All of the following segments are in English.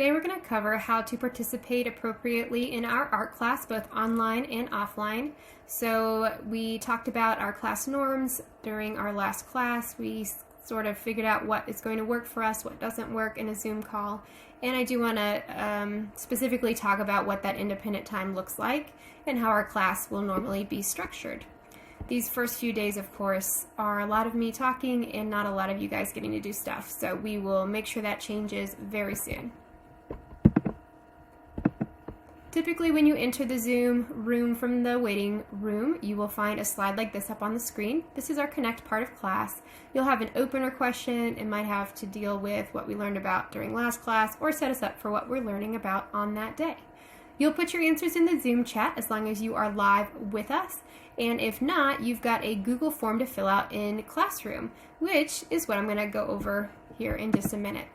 Today we're going to cover how to participate appropriately in our art class, both online and offline. So we talked about our class norms during our last class. We sort of figured out what is going to work for us, what doesn't work in a Zoom call. And I do want to specifically talk about what that independent time looks like and how our class will normally be structured. These first few days, of course, are a lot of me talking and not a lot of you guys getting to do stuff. So we will make sure that changes very soon. Typically, when you enter the Zoom room from the waiting room, you will find a slide like this up on the screen. This is our Connect part of class. You'll have an opener question. It might have to deal with what we learned about during last class or set us up for what we're learning about on that day. You'll put your answers in the Zoom chat as long as you are live with us. And if not, you've got a Google form to fill out in Classroom, which is what I'm going to go over here in just a minute.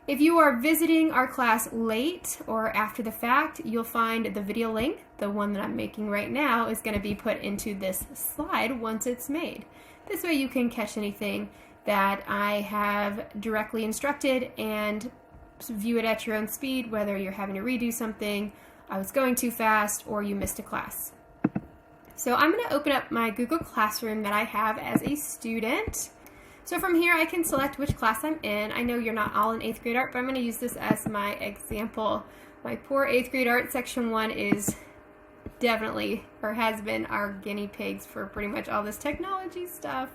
If you are visiting our class late or after the fact, you'll find the video link, the one that I'm making right now, is going to be put into this slide once it's made. This way you can catch anything that I have directly instructed and view it at your own speed, whether you're having to redo something, I was going too fast, or you missed a class. So I'm going to open up my Google Classroom that I have as a student. So from here I can select which class I'm in. I know you're not all in 8th grade art, but I'm going to use this as my example. My poor 8th grade art section 1 is definitely, or has been, our guinea pigs for pretty much all this technology stuff.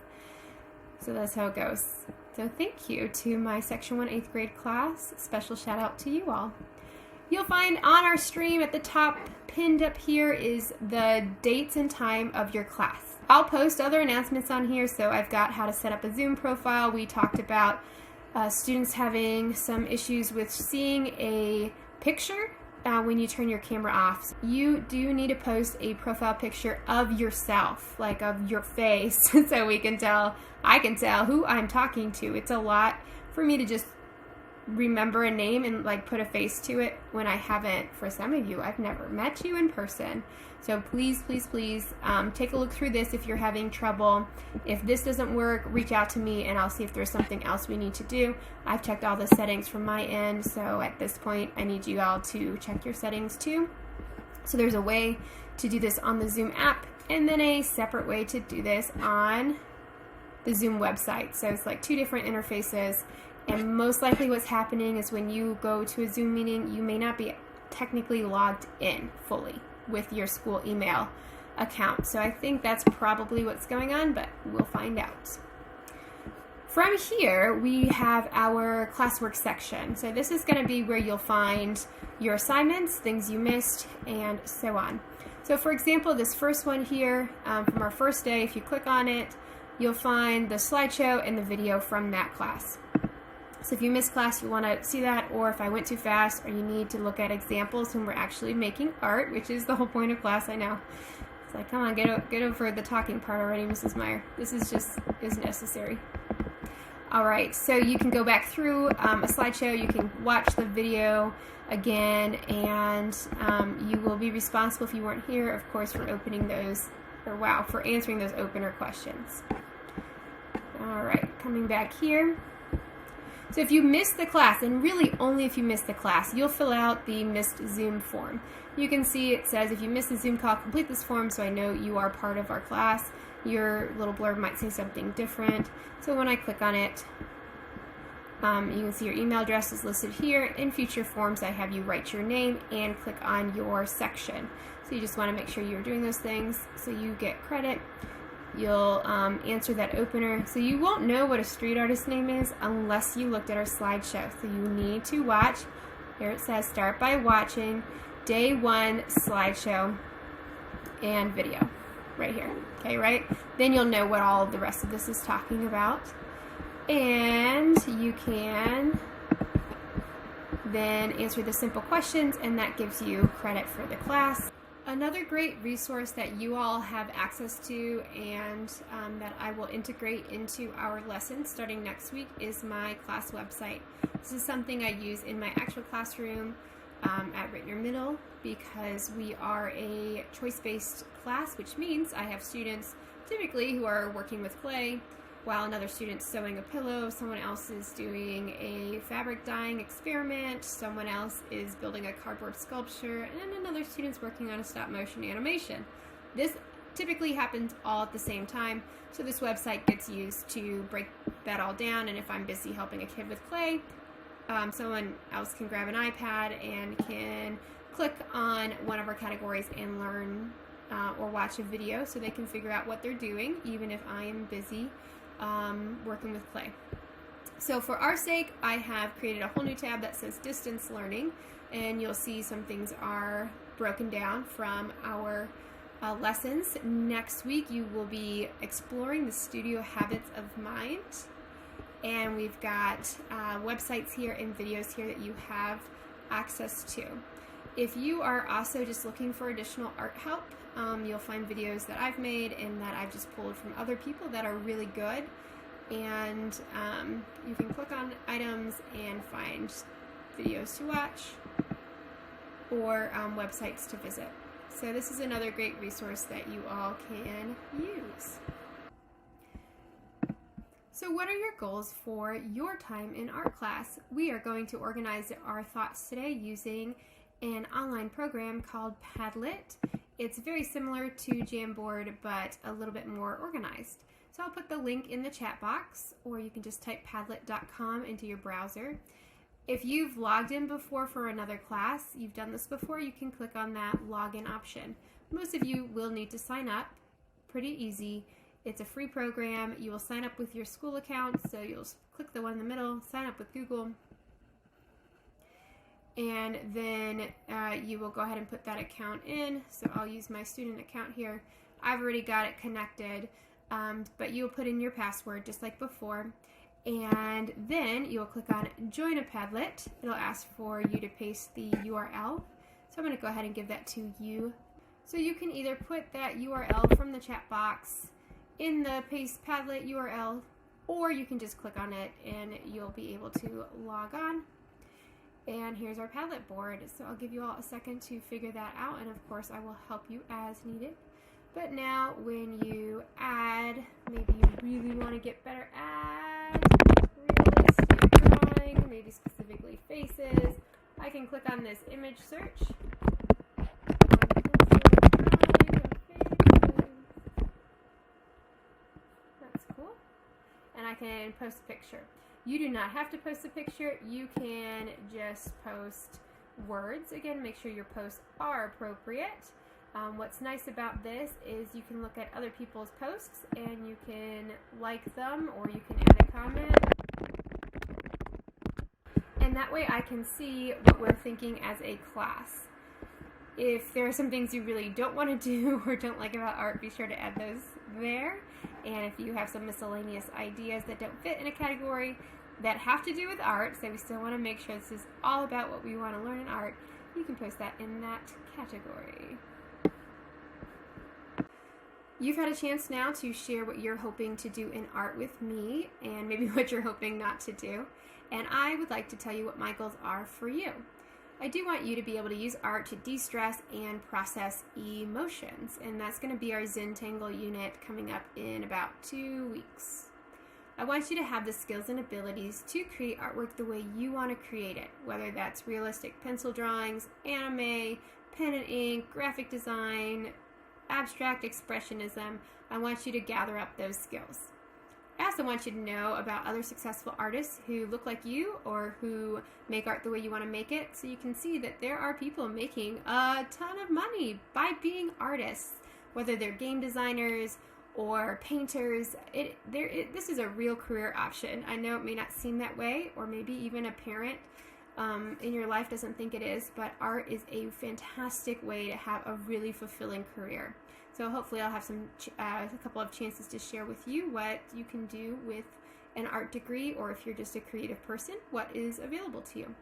So that's how it goes. So thank you to my section 1 8th grade class. Special shout out to you all. You'll find on our stream at the top, pinned up here, is the dates and time of your class. I'll post other announcements on here, so I've got how to set up a Zoom profile. We talked about students having some issues with seeing a picture when you turn your camera off. You do need to post a profile picture of yourself, like of your face, so we can tell, I can tell who I'm talking to. It's a lot for me to just remember a name and like put a face to it when I haven't, for some of you, I've never met you in person. So please, please, please take a look through this if you're having trouble. If this doesn't work, reach out to me and I'll see if there's something else we need to do. I've checked all the settings from my end, so at this point I need you all to check your settings too. So there's a way to do this on the Zoom app and then a separate way to do this on the Zoom website. So it's like two different interfaces. And most likely what's happening is when you go to a Zoom meeting, you may not be technically logged in fully with your school email account. So I think that's probably what's going on, but we'll find out. From here, we have our classwork section. So this is going to be where you'll find your assignments, things you missed, and so on. So for example, this first one here from our first day, if you click on it, you'll find the slideshow and the video from that class. So if you missed class, you want to see that, or if I went too fast, or you need to look at examples when we're actually making art, which is the whole point of class, I know. It's like, come on, get over the talking part already, Mrs. Meyer. This is necessary. All right, so you can go back through a slideshow, you can watch the video again, and you will be responsible if you weren't here, of course, for opening those, for answering those opener questions. All right, coming back here. So if you missed the class, and really only if you missed the class, you'll fill out the missed Zoom form. You can see it says, if you missed the Zoom call, complete this form so I know you are part of our class. Your little blurb might say something different. So when I click on it, you can see your email address is listed here. In future forms, I have you write your name and click on your section. So you just want to make sure you're doing those things so you get credit. You'll answer that opener. So you won't know what a street artist name is unless you looked at our slideshow. So you need to watch, here it says start by watching day 1 slideshow and video right here. Okay, right? Then you'll know what all of the rest of this is talking about. And you can then answer the simple questions, and that gives you credit for the class. Another great resource that you all have access to and that I will integrate into our lessons starting next week is my class website. This is something I use in my actual classroom at Rittner Middle because we are a choice-based class, which means I have students typically who are working with clay while another student's sewing a pillow, someone else is doing a fabric dyeing experiment, someone else is building a cardboard sculpture, and another student's working on a stop motion animation. This typically happens all at the same time, so this website gets used to break that all down, and if I'm busy helping a kid with clay, someone else can grab an iPad and can click on one of our categories and learn or watch a video so they can figure out what they're doing, even if I am busy working with clay. So for our sake, I have created a whole new tab that says distance learning, and you'll see some things are broken down from our lessons. Next week you will be exploring the studio habits of mind, and we've got websites here and videos here that you have access to. If you are also just looking for additional art help, you'll find videos that I've made and that I've just pulled from other people that are really good, and you can click on items and find videos to watch or websites to visit. So this is another great resource that you all can use. So what are your goals for your time in art class? We are going to organize our thoughts today using an online program called Padlet. It's very similar to Jamboard, but a little bit more organized. So I'll put the link in the chat box, or you can just type padlet.com into your browser. If you've logged in before for another class, you've done this before, you can click on that login option. Most of you will need to sign up. Pretty easy. It's a free program. You will sign up with your school account, so you'll click the one in the middle, sign up with Google, and then you will go ahead and put that account in. So I'll use my student account here. I've already got it connected, but you'll put in your password just like before, and then you'll click on Join a Padlet. It'll ask for you to paste the URL. So I'm going to go ahead and give that to you. So you can either put that URL from the chat box in the Paste Padlet URL, or you can just click on it and you'll be able to log on. And here's our Padlet board. So I'll give you all a second to figure that out, and of course I will help you as needed. But now when you add, maybe you really want to get better at realistic drawing, maybe specifically faces, I can click on this image search. That's cool. And I can post a picture. You do not have to post a picture. You can just post words. Again, make sure your posts are appropriate. What's nice about this is you can look at other people's posts and you can like them, or you can add a comment. And that way I can see what we're thinking as a class. If there are some things you really don't want to do or don't like about art, be sure to add those there. And if you have some miscellaneous ideas that don't fit in a category that have to do with art, so we still want to make sure this is all about what we want to learn in art, you can post that in that category. You've had a chance now to share what you're hoping to do in art with me, and maybe what you're hoping not to do. And I would like to tell you what my goals are for you. I do want you to be able to use art to de-stress and process emotions, and that's going to be our Zentangle unit coming up in about 2 weeks. I want you to have the skills and abilities to create artwork the way you want to create it, whether that's realistic pencil drawings, anime, pen and ink, graphic design, abstract expressionism. I want you to gather up those skills. I also want you to know about other successful artists who look like you or who make art the way you want to make it, so you can see that there are people making a ton of money by being artists, whether they're game designers or painters. This is a real career option. I know it may not seem that way, or maybe even a parent in your life doesn't think it is, but art is a fantastic way to have a really fulfilling career. So hopefully I'll have a couple of chances to share with you what you can do with an art degree, or if you're just a creative person, what is available to you.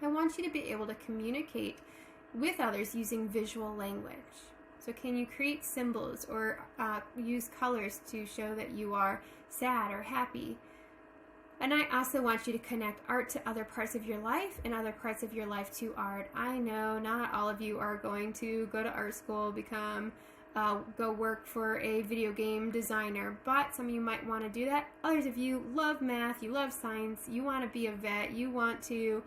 I want you to be able to communicate with others using visual language. So can you create symbols or use colors to show that you are sad or happy? And I also want you to connect art to other parts of your life and other parts of your life to art. I know not all of you are going to go to art school, become go work for a video game designer, but some of you might want to do that. Others of you love math, you love science, you want to be a vet, you want to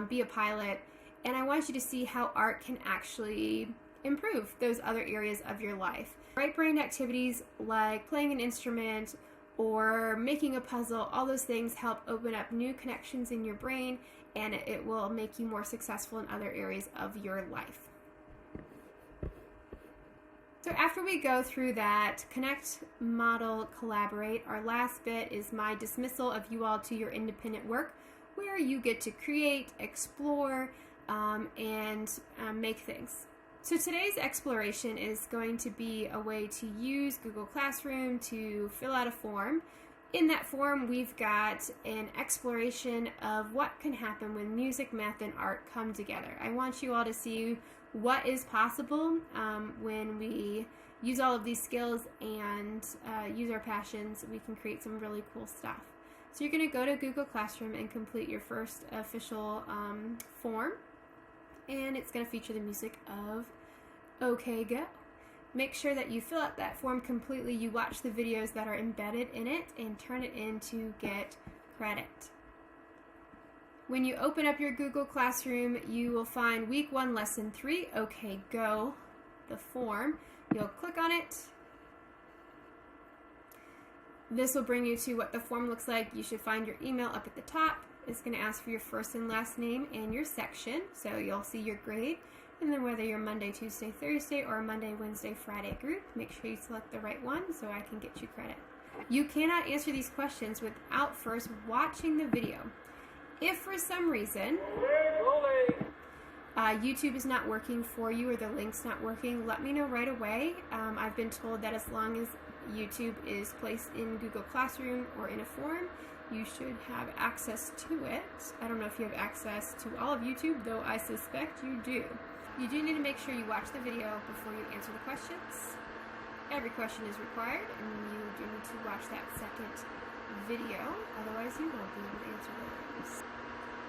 be a pilot, and I want you to see how art can actually improve those other areas of your life. Right brain activities like playing an instrument or making a puzzle, all those things help open up new connections in your brain, and it will make you more successful in other areas of your life. So after we go through that connect, model, collaborate, our last bit is my dismissal of you all to your independent work, where you get to create, explore, and make things. So today's exploration is going to be a way to use Google Classroom to fill out a form. In that form, we've got an exploration of what can happen when music, math, and art come together. I want you all to see what is possible when we use all of these skills and use our passions. We can create some really cool stuff. So you're going to go to Google Classroom and complete your first official form, and it's going to feature the music of OK Go. Make sure that you fill out that form completely, you watch the videos that are embedded in it, and turn it in to get credit. When you open up your Google Classroom, you will find Week 1, Lesson 3, OK Go, the form. You'll click on it. This will bring you to what the form looks like. You should find your email up at the top. It's going to ask for your first and last name and your section, so you'll see your grade. And then whether you're Monday, Tuesday, Thursday, or Monday, Wednesday, Friday group, make sure you select the right one so I can get you credit. You cannot answer these questions without first watching the video. If for some reason YouTube is not working for you or the link's not working, let me know right away. I've been told that as long as YouTube is placed in Google Classroom or in a form, you should have access to it. I don't know if you have access to all of YouTube, though I suspect you do. You do need to make sure you watch the video before you answer the questions. Every question is required, and you do need to watch that second video, otherwise you won't be able to answer those.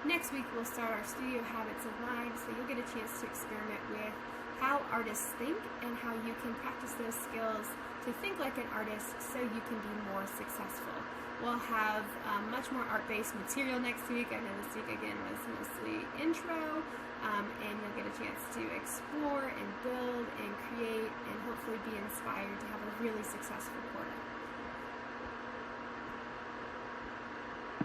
Next week we'll start our Studio Habits Aligned, so you'll get a chance to experiment with how artists think and how you can practice those skills to think like an artist so you can be more successful. We'll have much more art-based material next week. I know this week again was mostly intro, and you'll get a chance to explore and build and create and hopefully be inspired to have a really successful quarter.